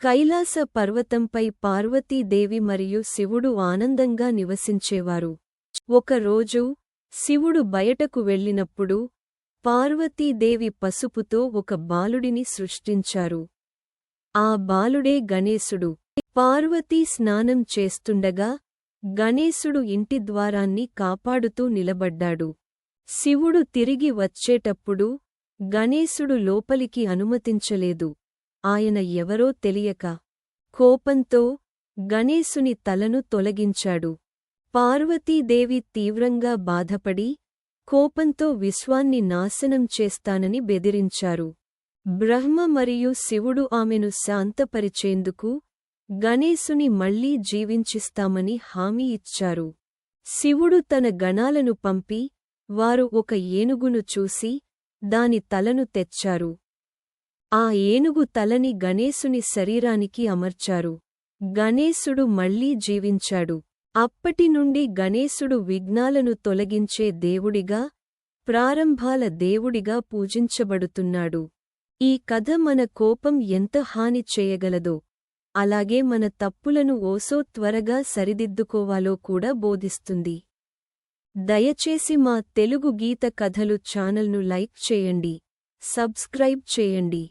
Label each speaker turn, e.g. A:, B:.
A: కైలాస పర్వతంపై పార్వతీదేవి మరియు శివుడు ఆనందంగా నివసించేవారు. ఒకరోజు శివుడు బయటకు వెళ్ళినప్పుడు పార్వతీదేవి పసుపుతో ఒక బాలుడిని సృష్టించారు. ఆ బాలుడే గణేశుడు. పార్వతీ స్నానం చేస్తుండగా గణేశుడు ఇంటి ద్వారాన్ని కాపాడుతూ నిలబడ్డాడు. శివుడు తిరిగి వచ్చేటప్పుడు గణేశుడు లోపలికి అనుమతించలేదు. ఆయన ఎవరో తెలియక కోపంతో గణేశుని తలను తొలగించాడు. పార్వతీదేవి తీవ్రంగా బాధపడి కోపంతో విశ్వాన్ని నాశనం చేస్తానని బెదిరించారు. బ్రహ్మ మరియు శివుడు ఆమెను శాంతపరిచేందుకు గణేశుని మళ్లీ జీవించిస్తామని హామీ ఇచ్చారు. శివుడు తన గణాలను పంపి వారు ఒక ఏనుగును చూసి దాని తలను తెచ్చారు. ఆ ఏనుగు తలని గణేశుని శరీరానికి అమర్చారు. గణేశుడు మళ్లీ జీవించాడు. అప్పటినుండి గణేశుడు విఘ్నాలను తొలగించే దేవుడిగా, ప్రారంభాల దేవుడిగా పూజించబడుతున్నాడు. ఈ కథ మన కోపం ఎంత హాని చేయగలదో, అలాగే మన తప్పులను ఓసో త్వరగా సరిదిద్దుకోవాలో కూడా బోధిస్తుంది. దయచేసి మా తెలుగు గీత కథలు ఛానల్ను లైక్ చేయండి, సబ్స్క్రైబ్ చేయండి.